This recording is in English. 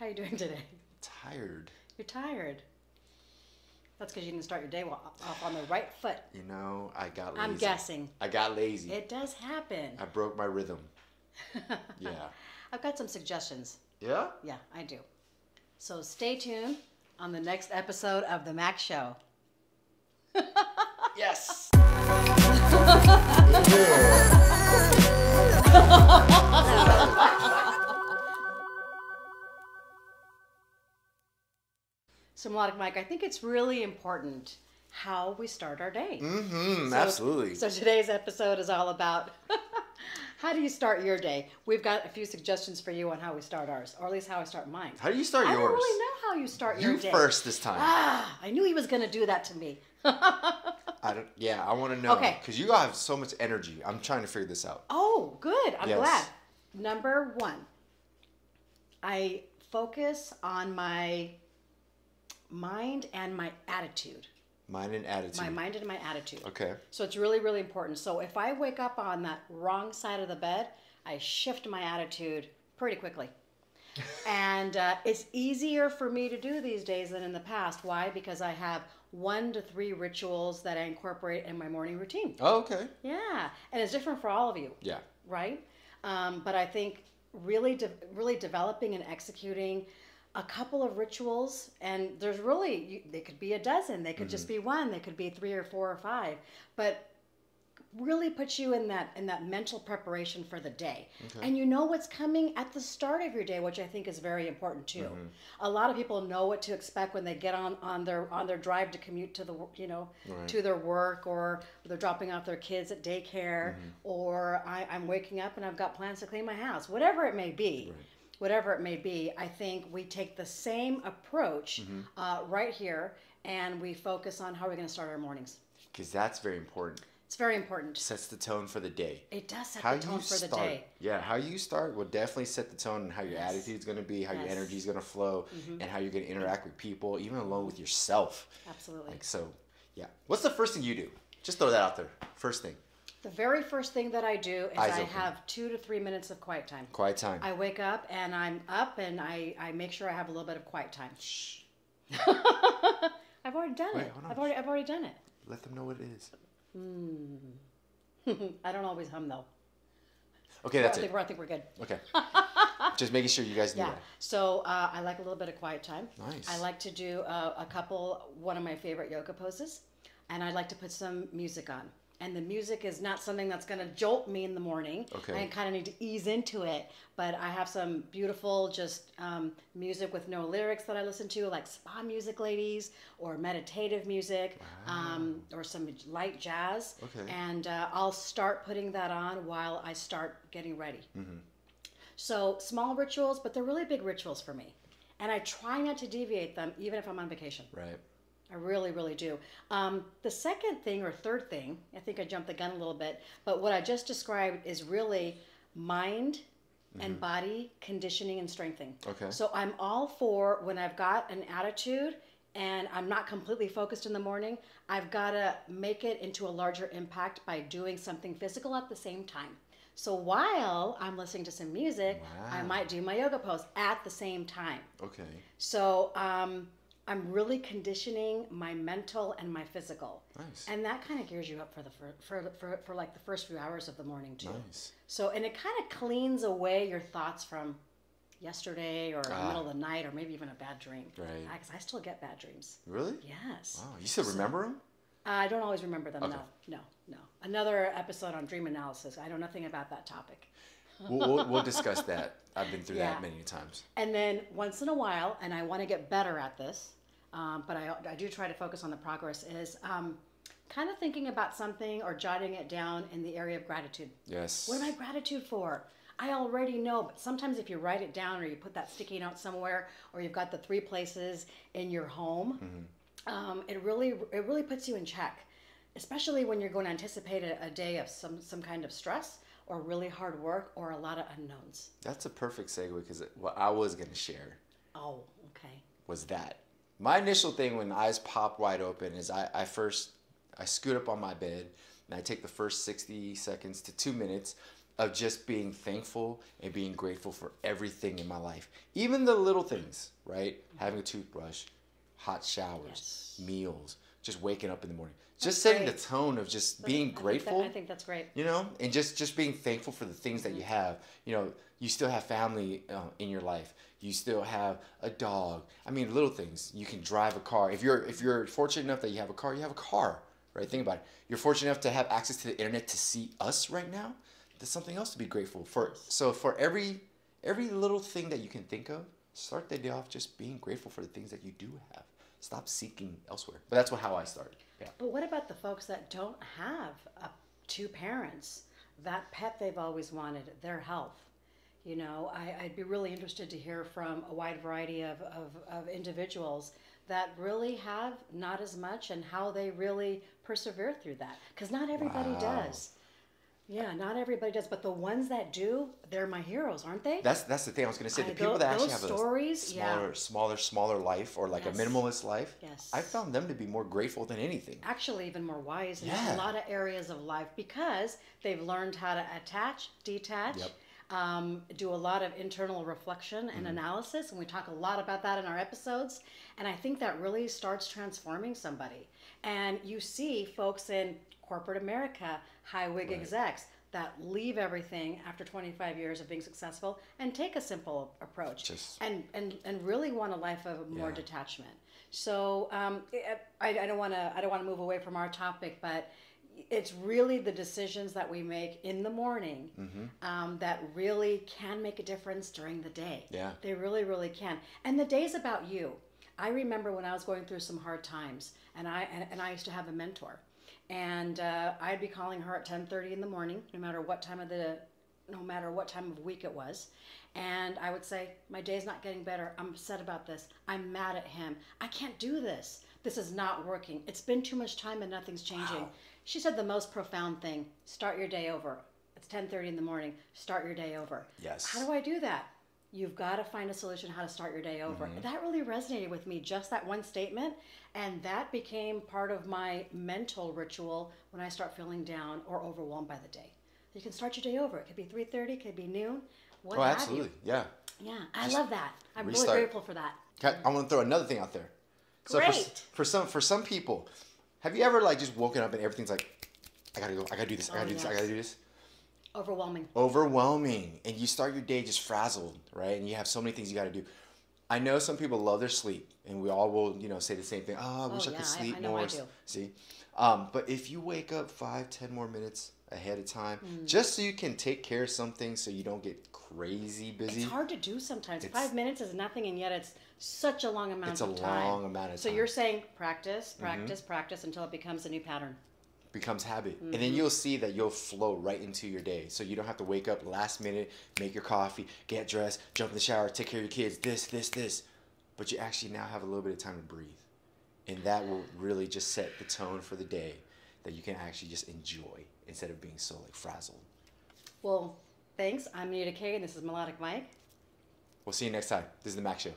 How you doing today? Tired. You're tired. That's because you didn't start your day off on the right foot. You know, I got lazy. I'm guessing. I got lazy. It does happen. I broke my rhythm. Yeah. I've got some suggestions. Yeah? Yeah, I do. So stay tuned on the next episode of The Mac Show. Yes. So MelodicMic, I think it's really important how we start our day. Absolutely. So today's episode is all about how do you start your day? We've got a few suggestions for you on how we start ours, or at least how I start mine. How do you start yours? I don't really know how you start your day. You first this time. I knew he was going to do that to me. I want to know. Okay. Because you have so much energy. I'm trying to figure this out. Oh, good. I'm Yes. glad. Number one, I focus on my mind and my attitude. Mind and attitude. My mind and my attitude. Okay. So it's really, really important. So if I wake up on that wrong side of the bed, I shift my attitude pretty quickly. And it's easier for me to do these days than in the past. Why? Because I have 1 to 3 rituals that I incorporate in my morning routine. Oh, okay. Yeah. And it's different for all of you. Yeah. Right? But I think really developing and executing a couple of rituals, and there's really, they could be a dozen, they could just be one, they could be 3 or 4 or 5, but really puts you in that mental preparation for the day. Okay. And you know what's coming at the start of your day, which I think is very important too. A lot of people know what to expect when they get on their drive to commute to the Right. to their work, or they're dropping off their kids at daycare, or I'm waking up and I've got plans to clean my house, whatever it may be. Right. Whatever it may be, I think we take the same approach right here, and we focus on how we're going to start our mornings. Because that's very important. It's very important. Sets the tone for the day. It does set How the tone you for the start, day. Yeah, how you start will definitely set the tone on how your attitude's going to be, how your Yes. energy's going to flow, and how you're going to interact with people, even alone with yourself. Absolutely. Like, so, yeah. What's the first thing you do? Just throw that out there. First thing. The very first thing that I do is Eyes I open. have 2 to 3 minutes of quiet time. Quiet time. I wake up and I'm up, and I make sure I have a little bit of quiet time. Shh. I've already done Wait, it. hold on. I've already done it. Let them know what it is. I don't always hum though. Okay, that's it. I think we're good. Okay. Just making sure you guys knew Yeah. that. So I like a little bit of quiet time. Nice. I like to do one of my favorite yoga poses, and I like to put some music on. And the music is not something that's going to jolt me in the morning. Okay. I kind of need to ease into it. But I have some beautiful just music with no lyrics that I listen to, like spa music, ladies, or meditative music, or some light jazz. Okay. And I'll start putting that on while I start getting ready. So small rituals, but they're really big rituals for me. And I try not to deviate them, even if I'm on vacation. Right. I really, really do. The second thing or third thing, I think I jumped the gun a little bit, but what I just described is really mind and body conditioning and strengthening. Okay. So I'm all for when I've got an attitude and I'm not completely focused in the morning, I've got to make it into a larger impact by doing something physical at the same time. So while I'm listening to some music, I Wow. might do my yoga pose at the same time. Okay. So I'm really conditioning my mental and my physical. Nice. And that kind of gears you up for like the first few hours of the morning too. Nice. So, and it kind of cleans away your thoughts from yesterday or the middle of the night or maybe even a bad dream. Right. Because I still get bad dreams. Really? Yes. Wow. You still remember them? I don't always remember them. Okay. No. Another episode on dream analysis. I know nothing about that topic. We'll discuss that. I've been through Yeah. that many times. And then once in a while, and I want to get better at this, but I do try to focus on the progress, is kind of thinking about something or jotting it down in the area of gratitude. Yes. What am I gratitude for? I already know, but sometimes if you write it down or you put that sticky note somewhere, or you've got the 3 places in your home, it really puts you in check, especially when you're going to anticipate a day of some kind of stress or really hard work or a lot of unknowns. That's a perfect segue because what I was going to share Oh, okay. was that. My initial thing when eyes pop wide open is I scoot up on my bed and I take the first 60 seconds to 2 minutes of just being thankful and being grateful for everything in my life. Even the little things, right? Having a toothbrush, hot showers, meals, just waking up in the morning. Just setting the tone of just being grateful. I think that's great. You know, and just being thankful for the things that you have. You know, you still have family in your life. You still have a dog. I mean, little things. You can drive a car. If you're fortunate enough that you have a car, you have a car, right? Think about it. You're fortunate enough to have access to the internet to see us right now. That's something else to be grateful for. So for every little thing that you can think of, start the day off just being grateful for the things that you do have. Stop seeking elsewhere. But that's how I started. Yeah. But what about the folks that don't have two parents, that pet they've always wanted, their health? You know, I'd be really interested to hear from a wide variety of individuals that really have not as much and how they really persevere through that. Because not everybody does. Yeah, not everybody does, but the ones that do, they're my heroes, aren't they? That's the thing I was going to say. The people that actually have stories, a smaller life, or like a minimalist life, I found them to be more grateful than anything. Actually, even more wise in a lot of areas of life, because they've learned how to attach, detach, do a lot of internal reflection and analysis, and we talk a lot about that in our episodes, and I think that really starts transforming somebody. And you see folks in corporate America, high wig execs that leave everything after 25 years of being successful and take a simple approach and really want a life of more detachment. So I don't want to move away from our topic, but it's really the decisions that we make in the morning that really can make a difference during the day. Yeah, they really, really can. And the day's about you. I remember when I was going through some hard times, and I used to have a mentor. And I'd be calling her at 10:30 in the morning, no matter what time of week it was. And I would say, my day's not getting better. I'm upset about this. I'm mad at him. I can't do this. This is not working. It's been too much time and nothing's changing. Wow. She said the most profound thing: start your day over. It's 10:30 in the morning. Start your day over. Yes. How do I do that? You've got to find a solution how to start your day over. That really resonated with me, just that one statement. And that became part of my mental ritual when I start feeling down or overwhelmed by the day. You can start your day over. It could be 3:30, it could be noon. What have absolutely. You. Yeah. Yeah, I love that. I'm really grateful for that. I want to throw another thing out there. Great. So for some people, have you ever like just woken up and everything's like, I gotta go, I gotta do this, I gotta do this, I gotta do this? Overwhelming. And you start your day just frazzled, right? And you have so many things you got to do. I know some people love their sleep, and we all will, say the same thing. Oh, I wish I could sleep more. I do. See? But if you wake up 5-10 more minutes ahead of time, just so you can take care of something so you don't get crazy busy. It's hard to do sometimes. 5 minutes is nothing, and yet it's such a long amount of time. It's a long amount of time. So you're saying practice until it becomes a new pattern. Becomes habit. And then you'll see that you'll flow right into your day. So you don't have to wake up last minute, make your coffee, get dressed, jump in the shower, take care of your kids, this. But you actually now have a little bit of time to breathe. And that will really just set the tone for the day that you can actually just enjoy instead of being so like frazzled. Well, thanks. I'm Nita Kay, and this is MelodicMic. We'll see you next time. This is the Mac Show.